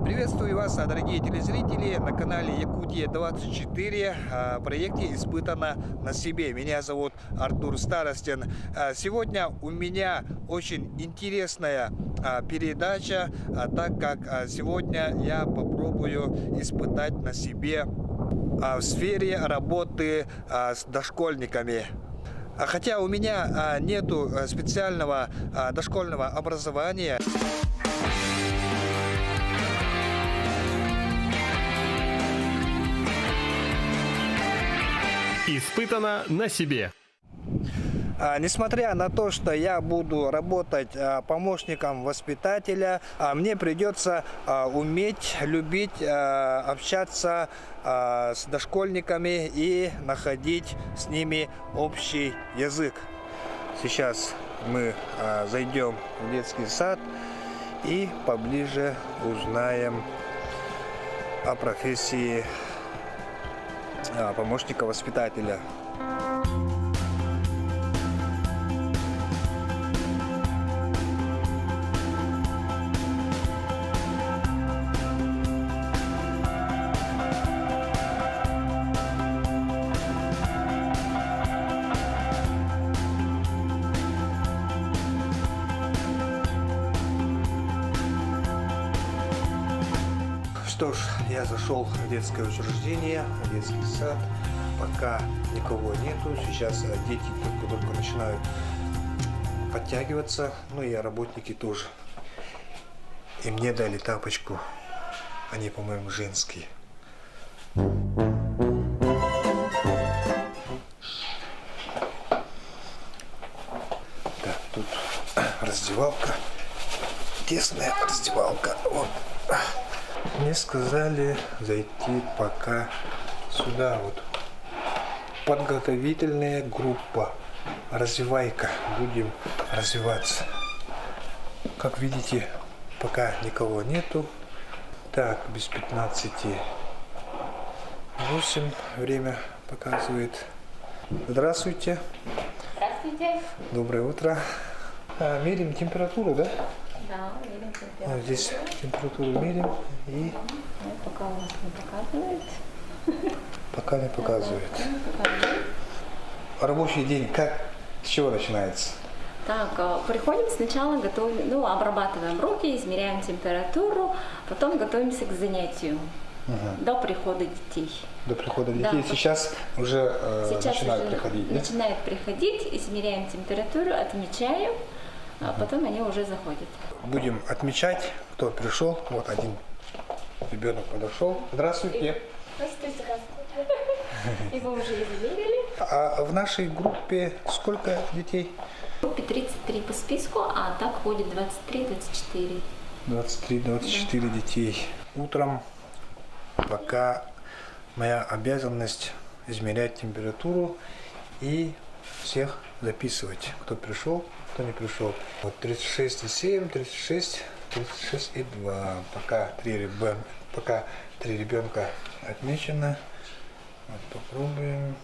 Приветствую вас, дорогие телезрители, на канале Якутия-24, проекте «Испытано на себе». Меня зовут Артур Старостин. Сегодня у меня очень интересная передача, так как сегодня я попробую испытать на себе в сфере работы с дошкольниками. Хотя у меня нету специального дошкольного образования. Испытано на себе. Несмотря на то, что я буду работать помощником воспитателя, мне придется уметь, любить общаться с дошкольниками и находить с ними общий язык. Сейчас мы зайдем в детский сад и поближе узнаем о профессии помощника воспитателя. Что ж, я зашел в детское учреждение, в детский сад. Пока никого нету. Сейчас дети только начинают подтягиваться. Ну и работники тоже. И мне дали тапочку. Они, по-моему, женские. Так, тут раздевалка. Тесная раздевалка. Вот. Мне сказали зайти пока сюда вот. Подготовительная группа. Развивайка. Будем развиваться. Как видите, пока никого нету. Так, без 15:08 время показывает. Здравствуйте. Здравствуйте. Доброе утро. Меряем температуру, да? Да, меряем температуру. Вот здесь температуру меряем и... Пока у нас не показывает. Пока не показывает. Рабочий день с чего начинается? Так, приходим сначала, готовим, обрабатываем руки, измеряем температуру, потом готовимся к занятию до прихода детей. До прихода детей. Да. Сейчас уже начинают приходить, да? Начинают приходить, измеряем температуру, отмечаем, а потом они уже заходят. Будем отмечать, кто пришел. Вот один ребенок подошел. Здравствуйте. Здравствуйте. Его уже измерили. А в нашей группе сколько детей? В группе 33 по списку, а так ходит 23-24. 23-24 детей. Утром пока моя обязанность измерять температуру и всех записывать. Кто пришел, кто не пришел. Вот 36,7, 36,2. Пока три ребенка отмечено. Вот попробуем.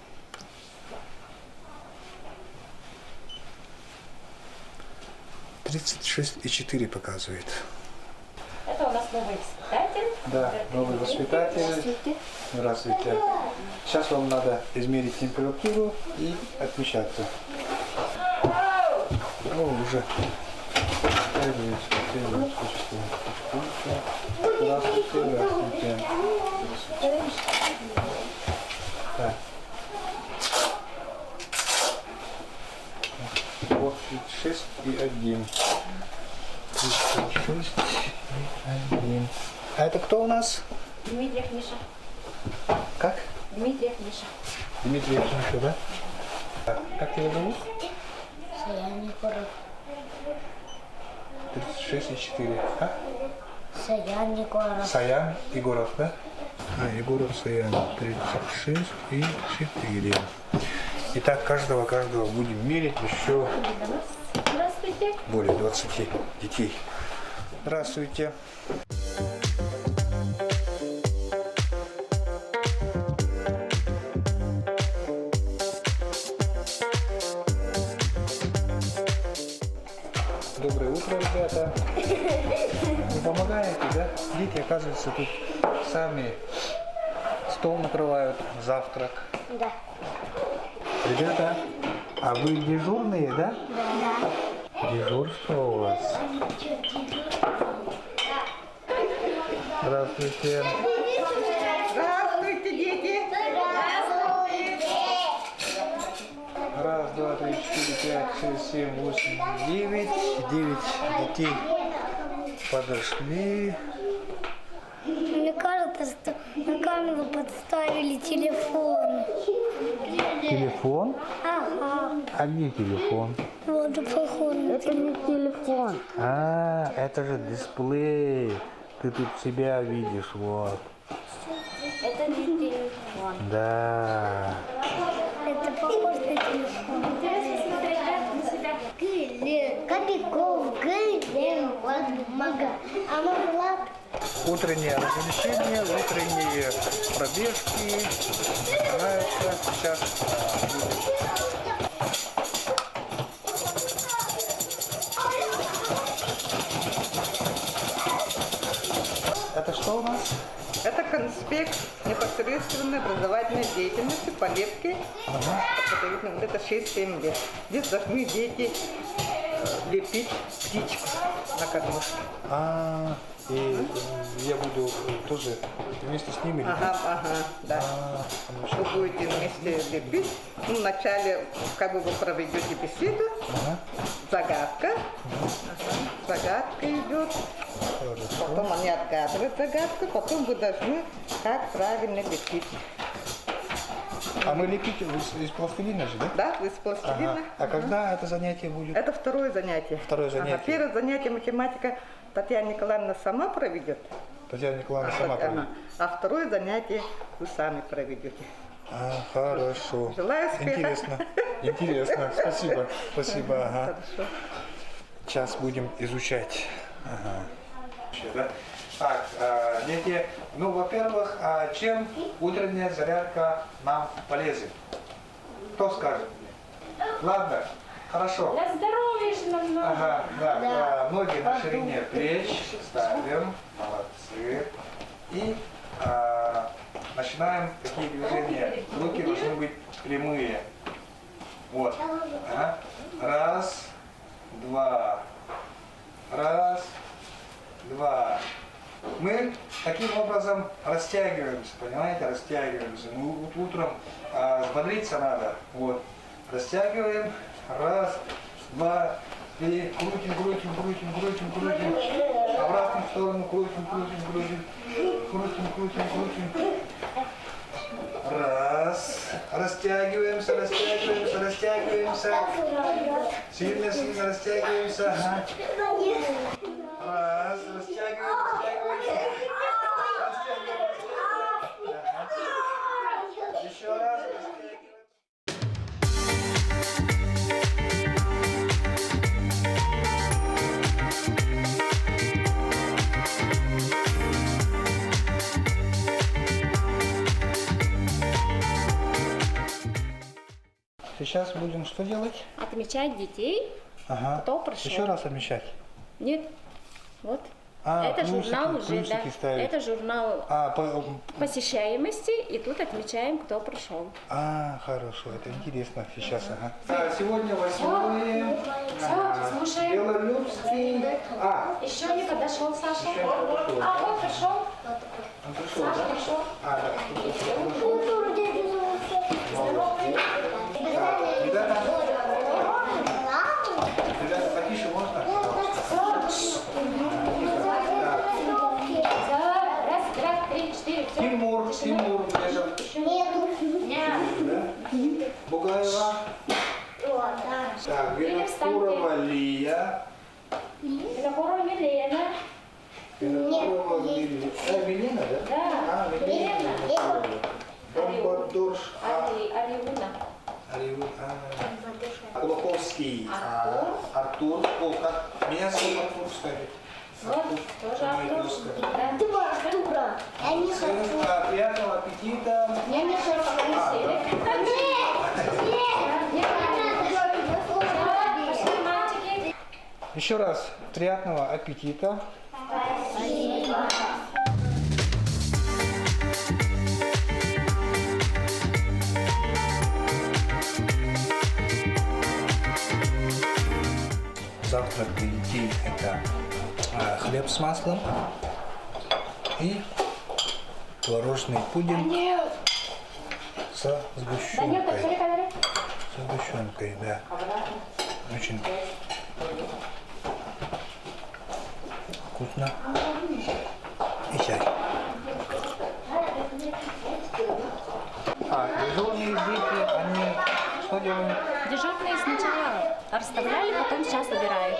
36,4 показывает. Это у нас новый воспитатель. Да, новый воспитатель. Здравствуйте. Здравствуйте. Сейчас вам надо измерить температуру и отмечаться. Уже. Здравствуйте. Так. Вот 36,1. 36,1. А это кто у нас? Дмитриев Миша. Как? Дмитриев Миша. Дмитриев Миша, да? Так, как тебя зовут? Саян Егоров. 36,4. А? Саян Егоров. Саян Егоров, да? Егоров Саян. 36,4. Итак, каждого будем мерить еще Здравствуйте. более 20 детей. Здравствуйте. Доброе утро. утро, ребята. Вы помогаете, да? Дети, оказывается, тут сами стол накрывают, завтрак. Да. Ребята, а вы дежурные, да? Да. Дежурство у вас. Здравствуйте. Здравствуйте, дети! Раз, два, три, четыре, пять, шесть, семь, восемь, девять. 9 детей подошли. Мне кажется, что на камеру подставили телефон. Телефон? Ага. А где телефон? Вот и похоже. Это не телефон. А, это же дисплей. Ты тут себя видишь, вот. Это не телефон. Да. Это похоже на телефон. Интересно смотреть на себя. Кобяков, Грилен, Мага. А Влад. Утреннее развлечение, утренние пробежки начинаются. Сейчас это что у нас? Это конспект непосредственной образовательной деятельности по лепке. Вот это 6-7 лет. Здесь должны дети лепить птичку на кормушке. А, и я буду тоже вместе с ними. Ага, да. Вы будете вместе лепить. Ну, вначале как бы вы проведете беседу. Загадка. Загадка идет. Потом они отгадывают загадку, потом вы должны как правильно лепить. А мы лепить из пластилина же, да? Да, из пластилина. Ага. А когда это занятие будет? Это второе занятие. Второе занятие. Ага, первое занятие математика Татьяна Николаевна сама проведет. Татьяна Николаевна сама проведет. А второе занятие вы сами проведете. А, хорошо. Желаю успеха. Интересно. Интересно. Спасибо. Спасибо. Ага. Хорошо. Сейчас будем изучать. Ага. Да? Так, дети, ну, во-первых, чем утренняя зарядка нам полезна? Кто скажет мне? Ладно, хорошо. Для здоровья же нам нужно. Ага, да, ноги на ширине плеч ставим, молодцы. И начинаем такие движения. Руки должны быть прямые. Вот. Ага. Раз, два. Раз, два. Мы таким образом растягиваемся, понимаете, растягиваемся. Мы утром взбодриться надо. Вот. Растягиваем. Раз, два, три. Крутим, крутим, крутим, крутим, крутим. Обратно в сторону крутим, крутим, крутим. Крутим, крутим, крутим. Раз. Растягиваемся, растягиваемся, растягиваемся. Сильно, сильно растягиваемся. Ага. Раз, растягиваем, растягиваемся. Ага. Еще раз растягиваем. Сейчас будем что делать? Отмечать детей, Ага. кто прошел. Еще раз отмечать. Нет, вот. А, это плюсики, журнал уже, плюсики да. ставить. Это журнал посещаемости, и тут отмечаем, кто прошел. Хорошо, это интересно сейчас. Ага. Сегодня 8 слушаем. Белолюбский. Еще не подошел Саша. Еще не подошел. Вот пришел. Он пришел, да? Пришел. Да. Ребята, потише можно? Раз, два, три, четыре. Все. Тимур, Лежев. Бугаева. Так, Винокурова Лия. Винокурова Милена. Винокурова Лилия. Милена, да? Да. Милена. Бомбардурш. Ариуна. Глуховский. Артур. О, как? Меня зовут Артур, кстати. Вот, тоже Артур. Да. Я не Сын, хочу. приятного аппетита. Я не хочу повесели. Пошли, мальчики. Еще раз приятного аппетита. Завтрак для детей это хлеб с маслом и творожный пудинг со сгущенкой. Со сгущенкой, да. Очень вкусно. И чай. Дежурные дети, они что делают? Дежурные сначала расставляли, потом сейчас убирают.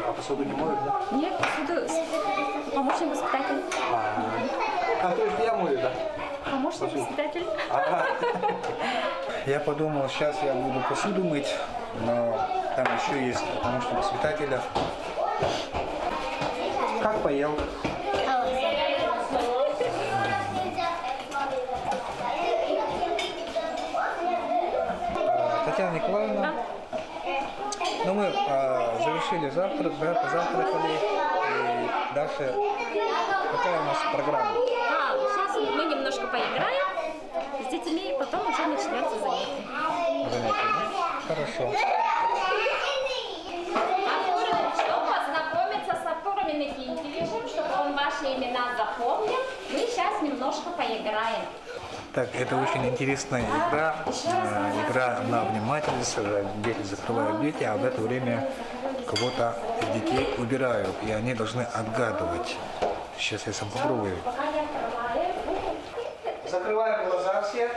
А посуду не моют, да? Нет, посуду помощник воспитатель. То есть я мою, да? Помощник воспитатель. Я подумал, сейчас я буду посуду мыть, но там еще есть помощник воспитателя. Как поел? Татьяна Николаевна, ну мы завершили завтрак, да, позавтракали, и дальше какая у нас программа? Сейчас мы немножко поиграем с детьми, потом уже начнется занятие. Занятие, да? Хорошо. Чтобы познакомиться с Артуром Иннокентьевичем, чтобы он ваши имена запомнил, мы сейчас немножко поиграем. Так, это очень интересная игра. Игра на внимательность. Дети закрывают дети, а в это время кого-то из детей убирают, и они должны отгадывать. Сейчас я сам попробую. Закрываем глаза все.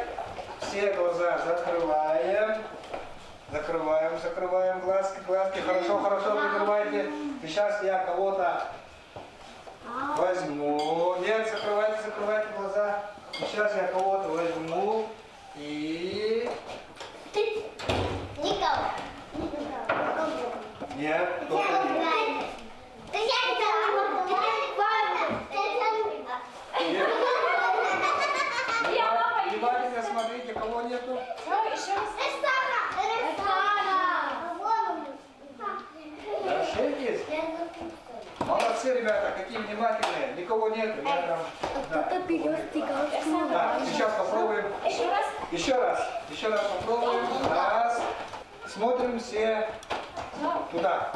Все глаза закрываем. Закрываем глазки. Хорошо прикрывайте. И сейчас я кого-то возьму. Нет, закрывайте глаза. И сейчас я кого-то возьму и... Никого. Нет, только нет. Внимательно смотрите, кого нету. Хорошо есть? Молодцы, ребята, какие внимательные. Никого нету. Я прям... Да, сейчас попробуем. Еще раз попробуем. Раз. Смотрим все туда.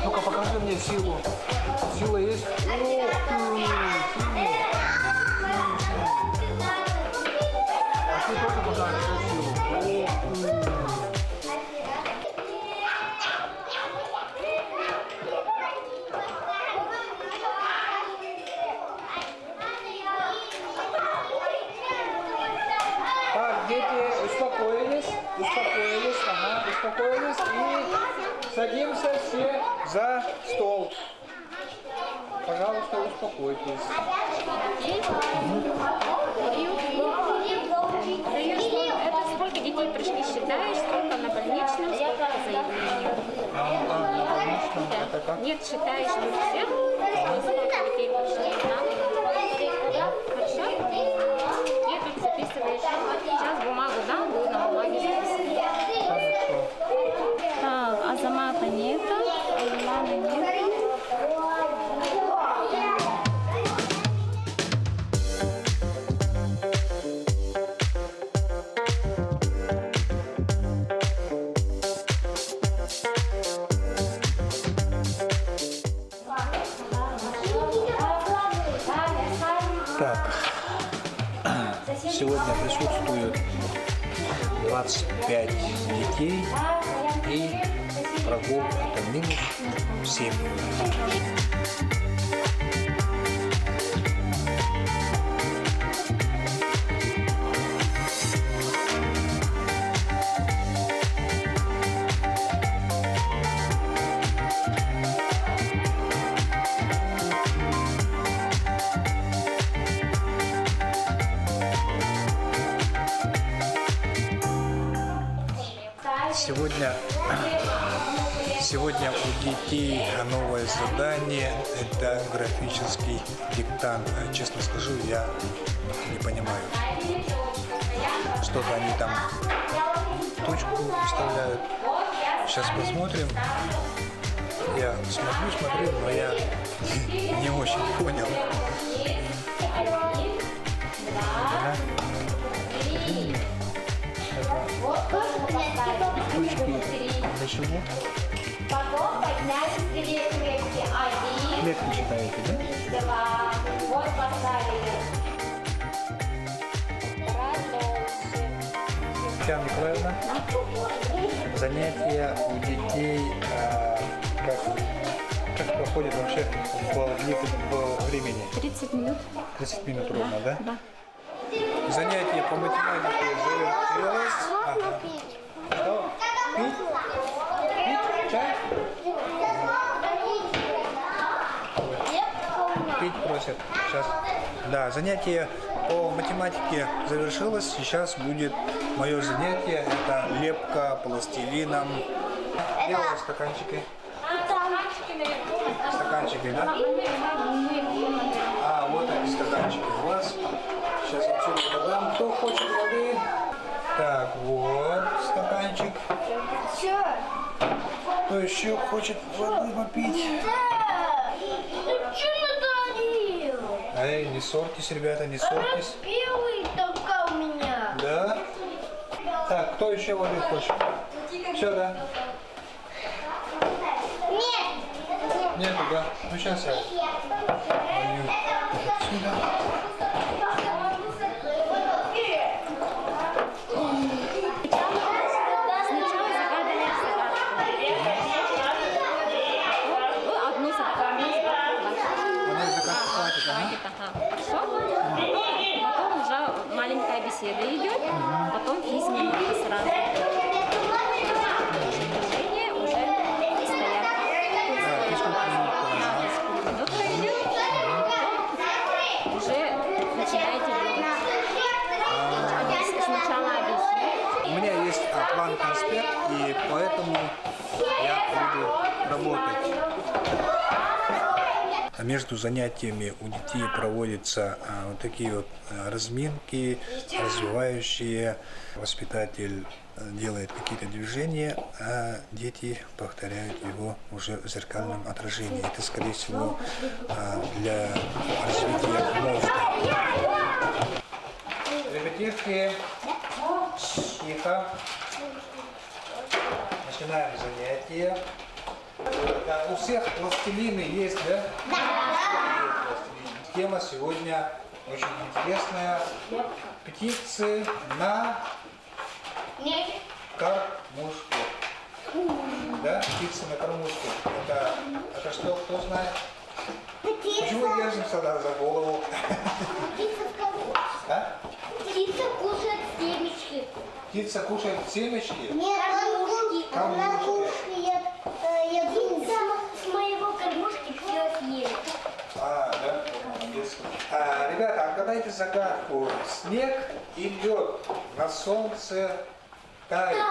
Ну-ка, покажи мне силу. Сила есть? А ты тоже покажешь силу. Так, дети, успокоились. Успокоились. И садимся все за стол. Пожалуйста, успокойтесь. Это сколько детей пришли, считаешь, сколько на больничном, сколько по заявлению. Это как? Нет, считаешь тут всех, сколько детей пришли. Хорошо? И тут записываешь. Сейчас бумагу дам, буду на бумаге записывать. Так, Азамата нету, Аймана нету. Так, сегодня присутствует 25 детей и врагов это минус 7. Сегодня у детей новое задание – это графический диктант. Честно скажу, я не понимаю. Что-то они там точку выставляют. Сейчас посмотрим. Я смотрю, но я не очень понял. Для чего? Потом поднялись две клетки. Один, Клетки читаете, да? два. Вот поставили. Татьяна Николаевна, занятия у детей как проходит вообще по времени? 30 минут. 30 минут ровно, да? Да. Занятие по математике завершилось. Ага. Что? Пить? Пить? Чай? Пить просят. Сейчас. Да, занятие по математике завершилось. Сейчас будет мое занятие. Это лепка пластилином. Где у вас стаканчики? Стаканчики, да? А, вот они стаканчики у вас. Сейчас отсюда подам. Кто хочет воды? Так, вот стаканчик. Кто еще хочет воды попить? Эй, не ссорьтесь, ребята, не ссорьтесь. Белый только у меня. Да? Так, кто еще воды хочет? Все, да? Нет. Нету, да? Ну сейчас я налью отсюда. Сначала загадали загадку. Ну, одну загадку. Одной загадки хватит, ага. Ага. Всё. Потом уже маленькая беседа идет, потом физминута сразу. Движение уже стоят. Минутка идет, потом уже начинаете делать. Сначала объяснять. У меня есть план конспект, и поэтому я буду работать. Между занятиями у детей проводятся вот такие вот разминки, развивающие. Воспитатель делает какие-то движения, а дети повторяют его уже в зеркальном отражении. Это, скорее всего, для развития мозга. Ребятишки, тихо. Начинаем занятие. У всех пластилины есть, да? Да. Тема сегодня очень интересная. Птицы на кормушке. Да, птицы на кормушке. Это что, кто знает? Почему держим всегда за голову? А? Птица кушает семечки. Птица кушает семечки? Нет, кормушки. Я птица с моего кормушки все съели. Да? Молодец. Ребята, отгадайте загадку. Снег и лед на солнце тает.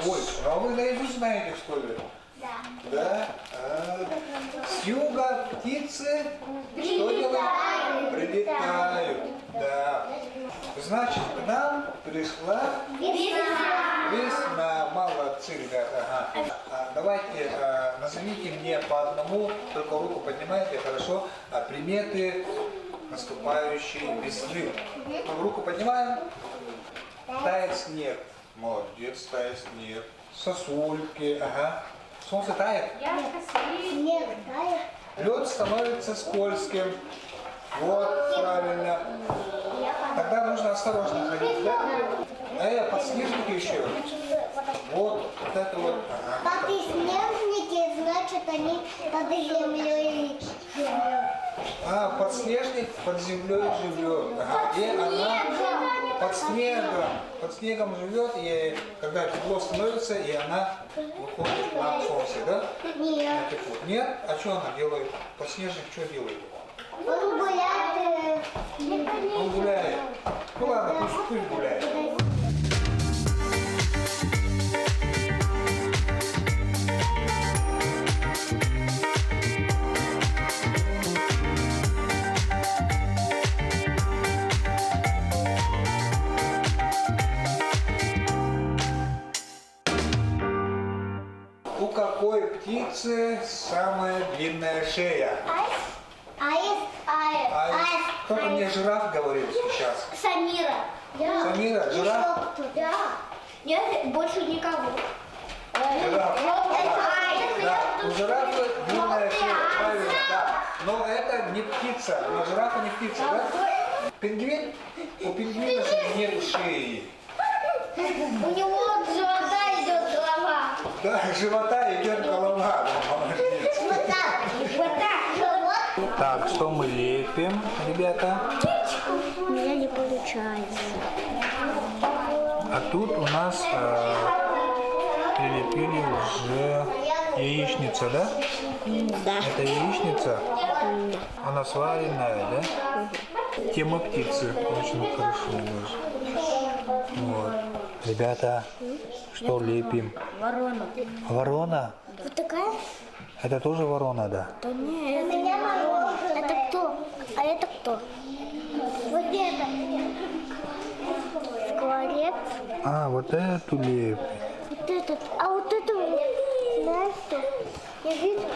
Ой, а вы наизусть знаете, что ли? Да. Да? С юга птицы что делают? Прилетают. Да. Значит, к нам пришла весна. Молодцы, ребята. Ага. Давайте назовите мне по одному, только руку поднимайте, хорошо, приметы наступающей весны. Руку поднимаем. Тает снег. Молодец, тает снег. Сосульки. Ага. Солнце тает. Снег тает. Лед становится скользким. Вот, правильно. Тогда нужно осторожно ходить, да? Подснежники еще. Вот это вот. Ага. Подснежники, значит, они под землей живут. Подснежник под землей живет. Ага. И она под снегом живет, и когда тепло становится, и она выходит на солнце, да? Нет. Нет? А что она делает? Подснежник что делает? Он гуляет. Он гуляет. Ну ладно, пусть гуляет. какой птицы самая длинная шея? Кто-то мне жираф говорил сейчас. Самира. Самира, жираф? Да. Нет, больше никого. Жираф. Да, у жирафа длинная шея, правильно, да. Но это не птица, но жирафа не птица, да? Пингвин? У пингвина же нет шеи. У него от живота идет голова. Да, с живота идет голова. Молодец. Вот так. Так, что мы лепим, ребята? У меня не получается. А тут у нас прилепили уже яичница, да? Да. Это яичница? Она сваренная, да? Тема птицы. Очень хорошо даже. Вот. Ребята, что лепим? Ворона. Ворона? Вот такая? Это тоже ворона, да? Да нет. У меня мороженое. Это кто? А это кто? Вот это. Скворец. А, вот эту лепим. Вот этот. А вот это вот. Знаешь что? Я вижу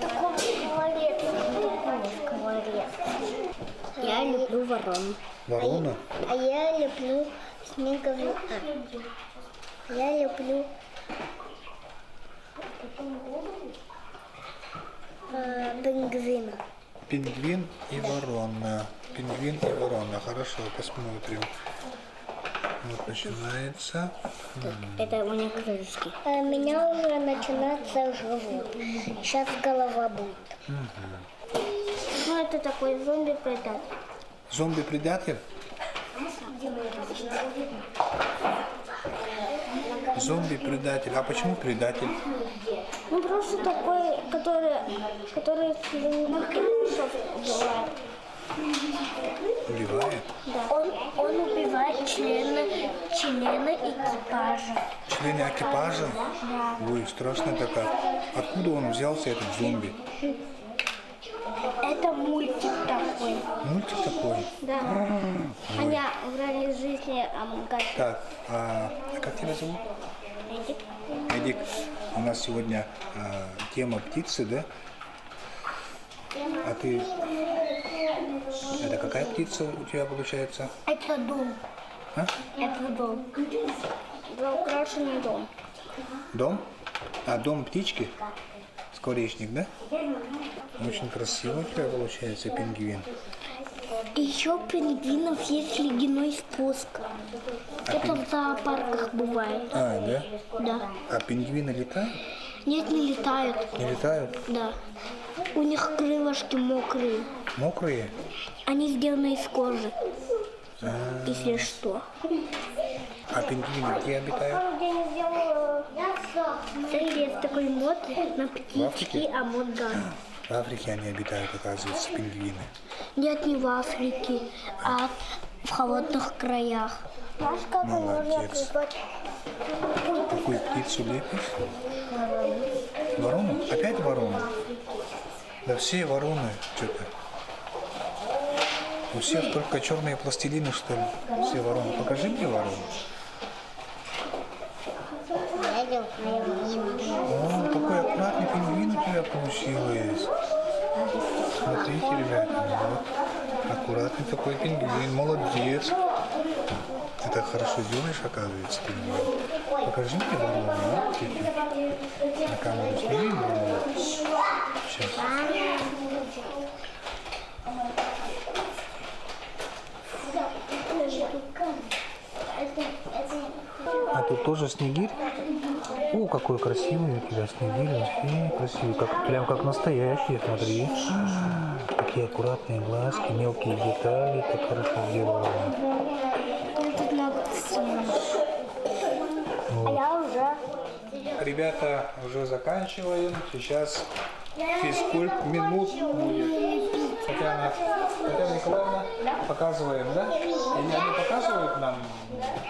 такой скворец. Скворец. Я люблю ворон. Ворона? А я люблю снеговика. Я люблю пингвина. Пингвин и ворона. Пингвин и ворона. Хорошо, посмотрим. Вот начинается. Это у меня крылышки. У меня уже начинается живот. Сейчас голова будет. Ну, это такой зомби-предатель. Зомби-предатель? Зомби-предатель. А почему предатель? Ну, просто такой, который членов бывает. Убивает? Да. Он убивает члены экипажа. Члены экипажа? Ой, страшно такая. Откуда он взялся, этот зомби? Это мультик такой. Мультик такой? Да. Аня, в реальной жизни Амгад. Так, а как тебя зовут? Эдик. У нас сегодня тема птицы, да? А ты... Это какая птица у тебя получается? Это дом. А? Это дом. Украшенный дом. Дом? А, дом птички? Скворечник, да? Очень красиво у тебя получается пингвин. Еще у пингвинов есть ледяной спуск. Это в зоопарках бывает. А, да? Да. А пингвины летают? Нет, не летают. Не летают? Да. У них крылышки мокрые. Мокрые? Они сделаны из кожи. Если что. А пингвины где обитают? Кстати, есть такой мод на птички Африке? Амонгас. В Африке они обитают, оказывается, пингвины. Нет, не в Африке, а в холодных краях. Знаешь, как Молодец. Какую птицу лепишь? Ворону? Опять ворону? Да все вороны что-то. У всех только черные пластилины, что ли? Все вороны. Покажи мне ворону. О, какой аккуратный пингвин у тебя получилось. Смотрите, ребята, вот. Аккуратный такой пингвин, молодец. Ты так хорошо делаешь, оказывается, пингвин. Покажи мне ворону, а? На камеру сними ворону. Сейчас. А тут тоже снегирь? О, какой красивый у тебя снегирь, вообще красивый, прям как настоящий, смотри. Какие аккуратные глазки, мелкие детали, так хорошо сделано. Тут много всего. А я уже. Ребята, уже заканчиваем. Сейчас физкульт минут будет. Татьяна Николаевна, показываем, да? Или они показывают нам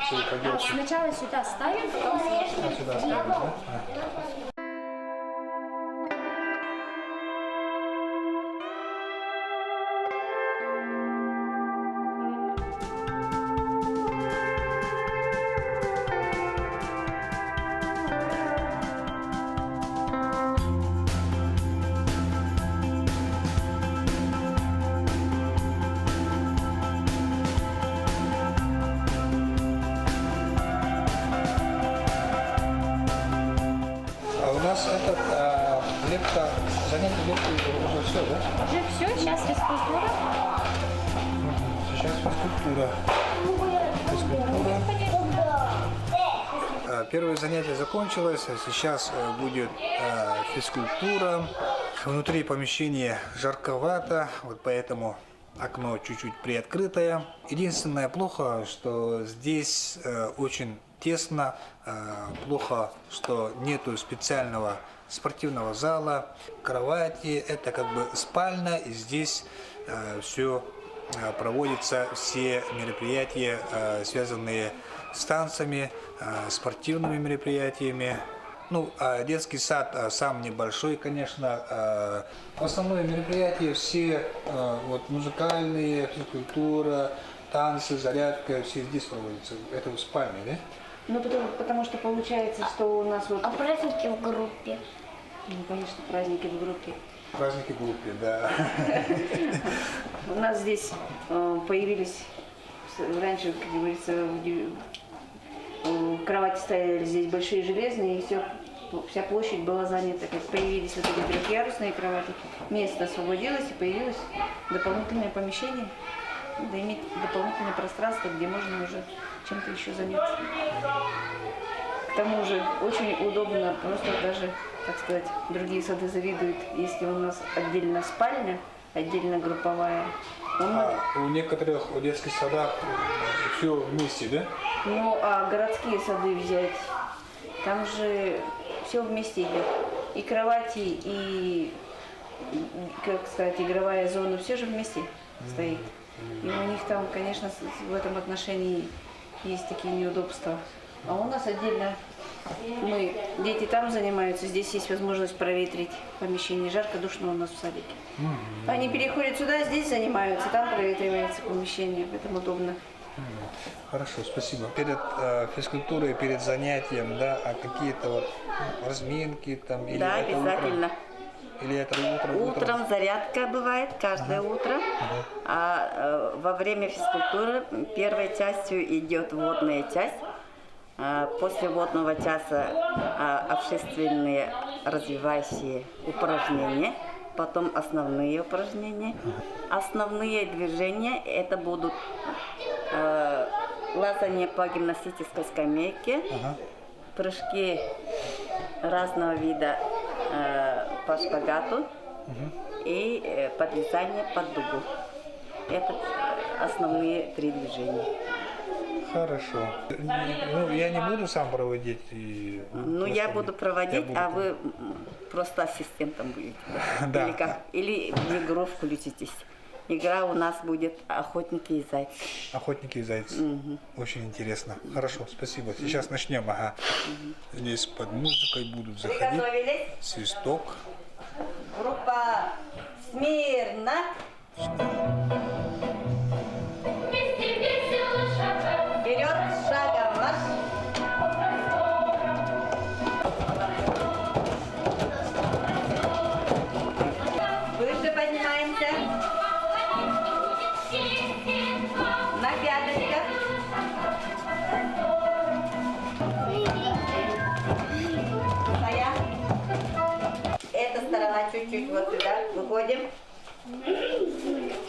все поделки? Сначала сюда ставим, потом А сюда ставим, да? нас этот лепка, занятие лепкой уже все, да? Уже все, сейчас физкультура. Сейчас физкультура. Первое занятие закончилось, а сейчас будет физкультура. Внутри помещения жарковато, вот поэтому окно чуть-чуть приоткрытое. Единственное плохо, что здесь очень тесно, плохо, что нету специального спортивного зала, кровати, это как бы спальня, и здесь все проводятся, все мероприятия, связанные с танцами, спортивными мероприятиями. Ну, детский сад сам небольшой, конечно. Основные мероприятия все вот, музыкальные, физкультура, танцы, зарядка, все здесь проводятся. Это в спальне, да? Ну, потому что получается, что у нас вот... А праздники в группе? Ну, конечно, праздники в группе. Праздники в группе, да. У нас здесь появились, раньше, как говорится, кровати стояли здесь большие железные, и вся площадь была занята. Как появились вот эти трехъярусные кровати, место освободилось, и появилось дополнительное помещение, да иметь дополнительное пространство, где можно уже чем-то еще заняться. К тому же очень удобно, просто даже, так сказать, другие сады завидуют, если у нас отдельно спальня, отдельно групповая. У некоторых детских садах все вместе, да? Ну, а городские сады взять, там же все вместе идет. И кровати, и, как сказать, игровая зона, все же вместе стоит. И у них там, конечно, в этом отношении есть такие неудобства. А у нас отдельно, дети там занимаются, здесь есть возможность проветрить помещение. Жарко, душно у нас в садике. Они переходят сюда, здесь занимаются, там проветривается помещение, поэтому удобно. Хорошо, спасибо. Перед физкультурой, перед занятием, да, а какие-то вот разминки там? Или Да, это обязательно. Утром? Или это утром? Утром зарядка бывает каждое утро, а во время физкультуры первой частью идет водная часть. После водного часа общественные развивающие упражнения, потом основные упражнения. Основные движения это будут лазание по гимнастической скамейке, прыжки разного вида по шпагату и подлезание под дугу. Это основные 3 движения. Хорошо. Ну, я не буду сам проводить. Ну, я буду проводить, а вы просто ассистентом будете. Да. Или как? Или в игру включитесь. Игра у нас будет «Охотники и зайцы». Охотники и зайцы. Очень интересно. Хорошо, спасибо. Сейчас начнем. Ага. Здесь под музыкой будут заходить. Приготовились? Свисток. Группа «Смирно». Вперед, шагом марш. Выше поднимаемся. На пяточках. Стоя. Эта сторона чуть-чуть вот сюда. Выходим.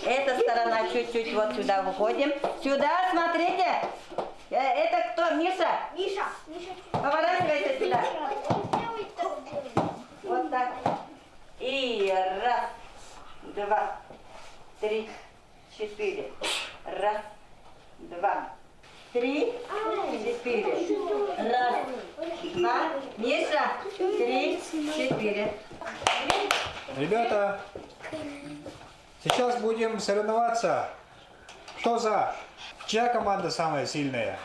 Эта сторона чуть-чуть вот сюда выходим. Сюда, смотрите. Это кто? Миша? Миша. Поворачивайся сюда. Вот так. И раз, два, три, четыре. Раз, два, три, четыре. Раз, два. Миша. 3, 4. Ребята, сейчас будем соревноваться. Кто за? Чья команда самая сильная?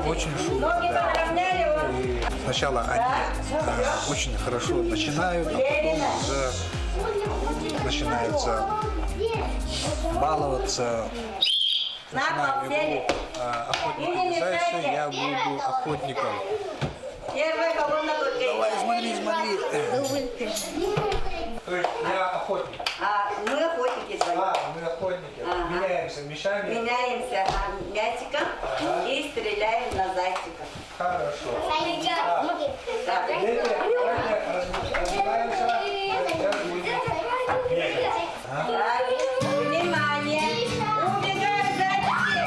Очень шумно. Да. И сначала они очень хорошо начинают, а потом уже начинаются баловаться. начинаем игру охотник или зайцы, я буду охотником. Первая колонна только. Давай, смотри, смотри. То есть я охотник. А мы охотники с вами. Мы охотники. Ага. Меняемся мячами. Меняемся мячиком и стреляем на зайчиков. Хорошо. Так. Дети, давайте разбираемся. Сейчас будем бегать. Так. Внимание! Убегаем зайчики!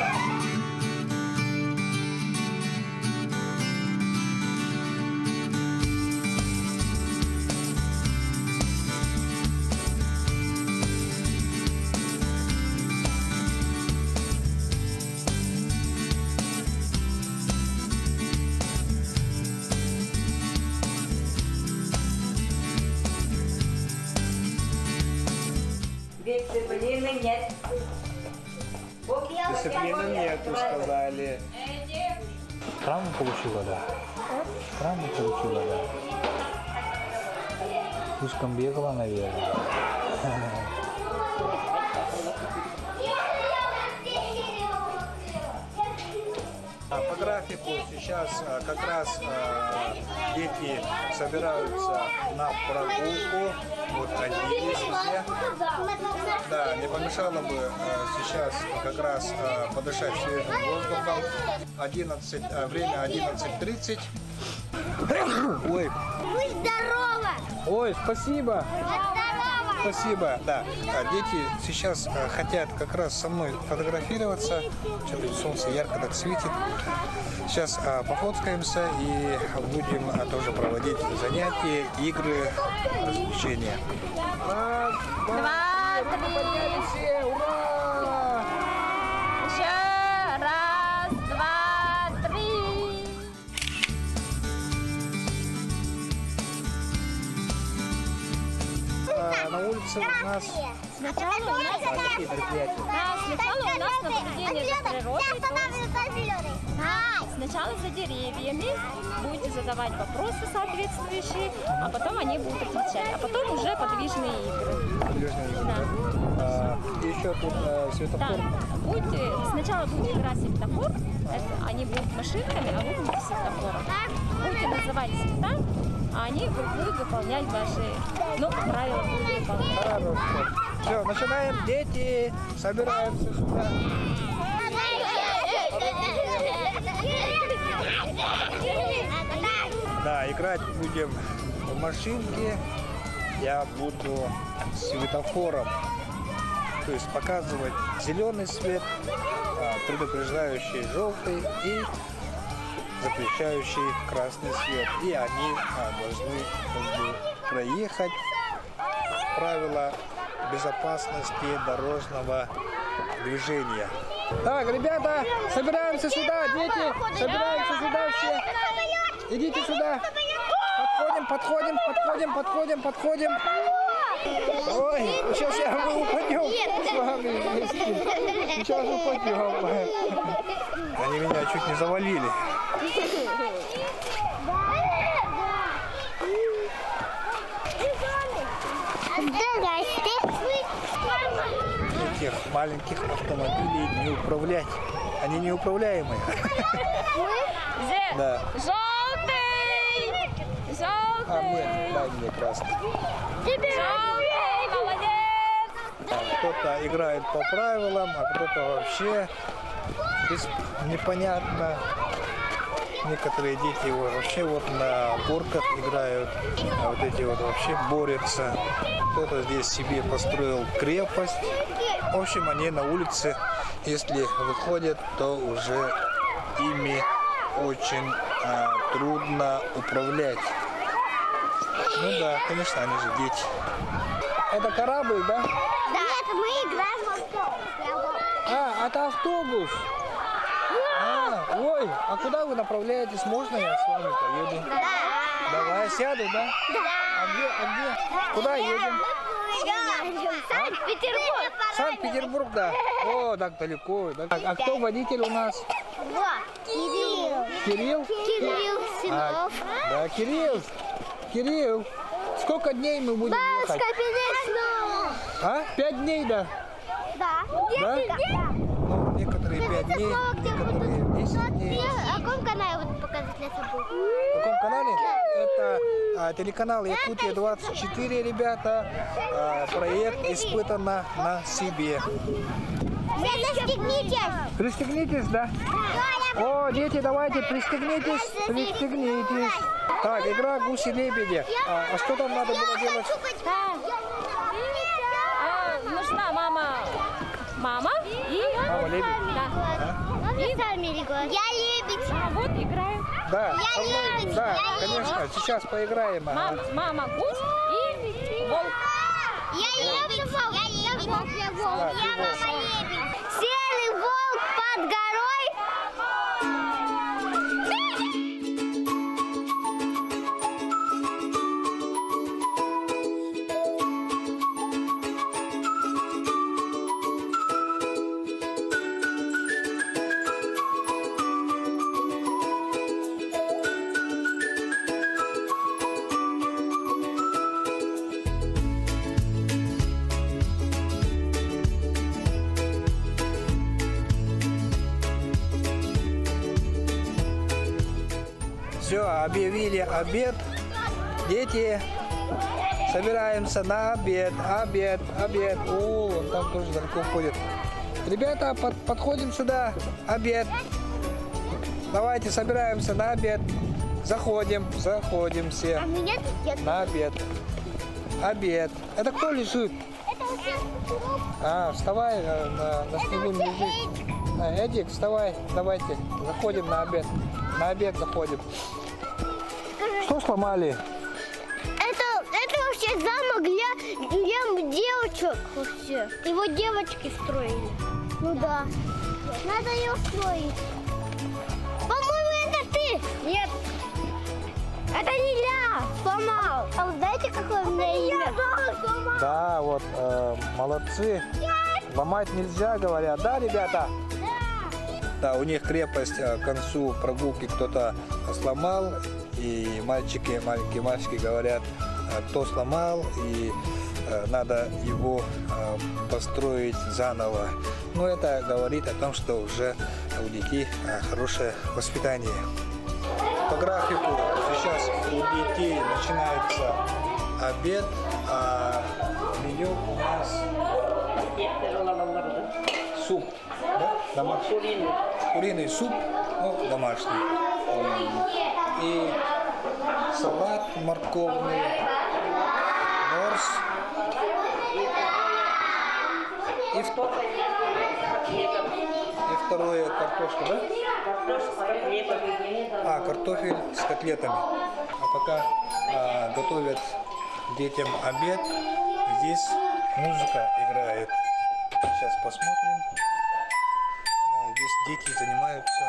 Дисциплины нет. Дисциплины нету, сказали. Травму получила, да? Травму получила, да? Слишком бегала, наверное. По графику сейчас как раз дети собираются на прогулку. Вот оделись все. Да, не помешало бы сейчас как раз подышать свежим воздухом. Время 11:30. Ой. Будь здорова! Ой, спасибо. Здорова! Спасибо. Да, дети сейчас хотят как раз со мной фотографироваться. Что-то солнце ярко так светит. Сейчас пофоткаемся и будем тоже проводить занятия, игры, развлечения. Раз, два, три, все, ура! Еще раз, два, три. На улице у нас Сначала у нас такие мероприятия. сначала у нас наблюдение за природой. Сначала за деревьями будете задавать вопросы соответствующие, а потом они будут отвечать, а потом уже подвижные игры. Подвижные игры, да? Еще тут Да, светофор. сначала будет игра светофор, они будут машинками, а вы будете светофором. Будете называть цвета, а они будут выполнять ваши, правила будут выполнять. Хорошо. Все, начинаем. Дети, собираемся сюда. Да, играть будем в машинке. Я буду светофором. То есть показывать зеленый свет, предупреждающий желтый и запрещающий красный свет. И они должны проехать правила безопасности дорожного движения. Так, ребята, собираемся сюда, дети, собираемся сюда все. Идите сюда. Подходим. Ой, сейчас мы упадем с вами вместе. Сейчас упадем. Они меня чуть не завалили. Этих маленьких автомобилей не управлять. Они неуправляемые. Да. Желтый! А мы, дай мне красный. Желтый, молодец! Кто-то играет по правилам, а кто-то вообще непонятно. Некоторые дети вообще на горках играют, а вот эти вообще борются. Кто-то здесь себе построил крепость. В общем, они на улице, если выходят, то уже ими очень трудно управлять. Ну да, конечно, они же дети. Это корабль, да? Нет, мы играем в автобус. Это автобус. Ой, а куда вы направляетесь? Можно я с вами поеду? Да. Давай, сяду, да? Да. А где? Куда едем? Санкт-Петербург. Санкт-Петербург, да. О, так далеко. Так, а кто водитель у нас? Кирилл. Кирилл? Кирилл Синов. Да, Кирилл. Сколько дней мы будем ехать? Бесконечно. 5 дней, да? Да. Да? Ну, некоторые некоторые 5 дней, некоторые 10 дней. На каком канале вот показать лесопилку? В каком канале? Это телеканал Якутия 24, ребята. Проект испытано на себе. Застегнитесь! Пристегнитесь, да? О, дети, давайте, пристегнитесь, пристегнитесь. Так, игра гуси-лебеди. А что там надо было делать? Нужна мама и Мама лебедь? да. И сами играть. Я лебедь. Вот играем. Да, Я со мной, лебедь, да, я конечно, сейчас поиграем. ага. Мама гусь и волк. Я лебедь. Я волк. Я волк. Да, Я ты волк. мама лебедь. Серый волк под горой. Все, объявили обед. Дети, собираемся на обед. Обед. О, он там тоже далеко уходит. Ребята, подходим сюда. Обед. Давайте собираемся на обед. Заходим все. А меня тут нет. На обед. Обед. Это кто лежит? Это у всех круг. Вставай, на снегу не лежит. Эдик, вставай, давайте. Заходим на обед. На обед заходим. Что сломали? Это вообще замок для девочек вообще. Его девочки строили. Ну да. Надо ее строить. По-моему, это ты. Нет. Это не я сломал. А вы знаете, какое у меня имя? Да, вот, молодцы. Ломать нельзя, говорят. Да, ребята? Да, у них крепость к концу прогулки кто-то сломал. И маленькие мальчики говорят, кто сломал, и надо его построить заново. Но это говорит о том, что уже у детей хорошее воспитание. По графику сейчас у детей начинается обед, а меню у нас суп, да? Домашний. Куриный суп, ну, домашний. И салат морковный, морс. И второе картошка, да? Картофель с котлетами. А пока готовят детям обед, здесь музыка играет. Сейчас посмотрим. Здесь дети занимаются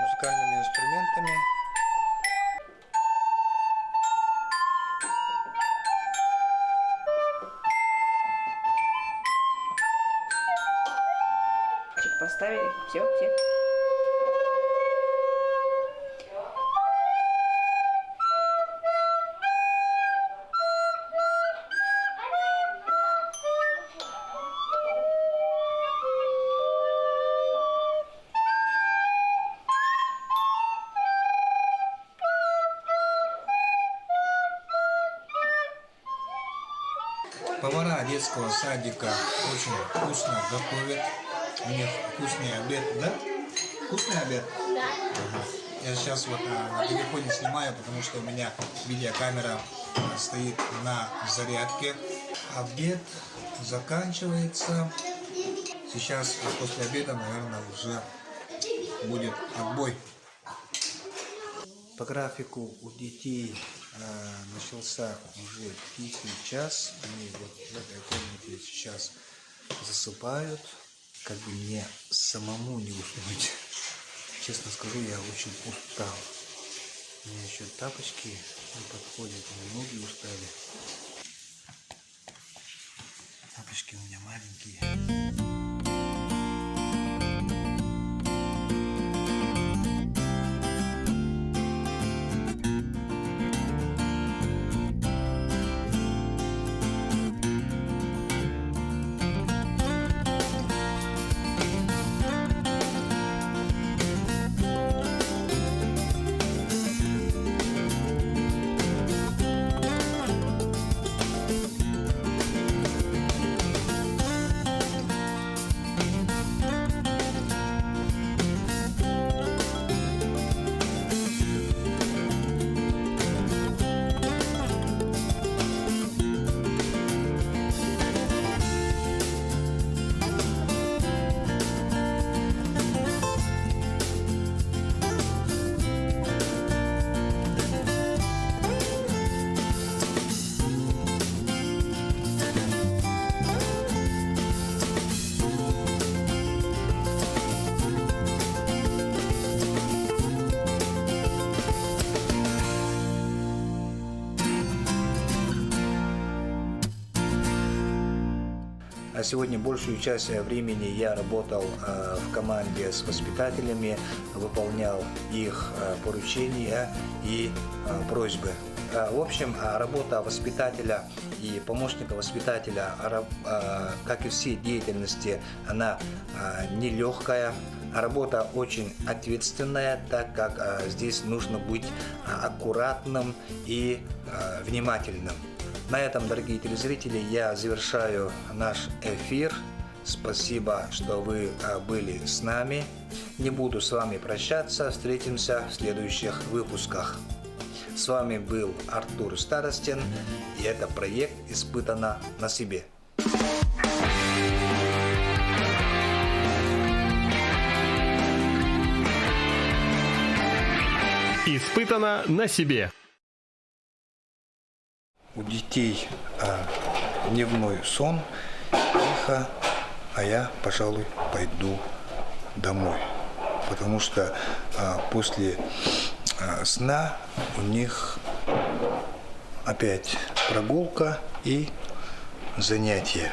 музыкальными инструментами. Поставили, все. Повара детского садика очень вкусно готовят. У них вкусный обед, да? Вкусный обед? Да. Ага. Я сейчас вот на телефоне снимаю, потому что у меня видеокамера стоит на зарядке. Обед заканчивается. Сейчас после обеда, наверное, уже будет отбой. По графику у детей начался уже тихий час. Они вот в этой комнате сейчас засыпают. Как бы мне самому не уснуть. Честно скажу, я очень устал. У меня еще тапочки не подходят, ноги устали. Тапочки у меня маленькие. Сегодня большую часть времени я работал в команде с воспитателями, выполнял их поручения и просьбы. В общем, работа воспитателя и помощника воспитателя, как и все деятельности, она нелегкая. Работа очень ответственная, так как здесь нужно быть аккуратным и внимательным. На этом, дорогие телезрители, я завершаю наш эфир. Спасибо, что вы были с нами. Не буду с вами прощаться. Встретимся в следующих выпусках. С вами был Артур Старостин, и это проект «Испытано на себе». Испытано на себе. У детей дневной сон, тихо, а я, пожалуй, пойду домой. Потому что после сна у них опять прогулка и занятия.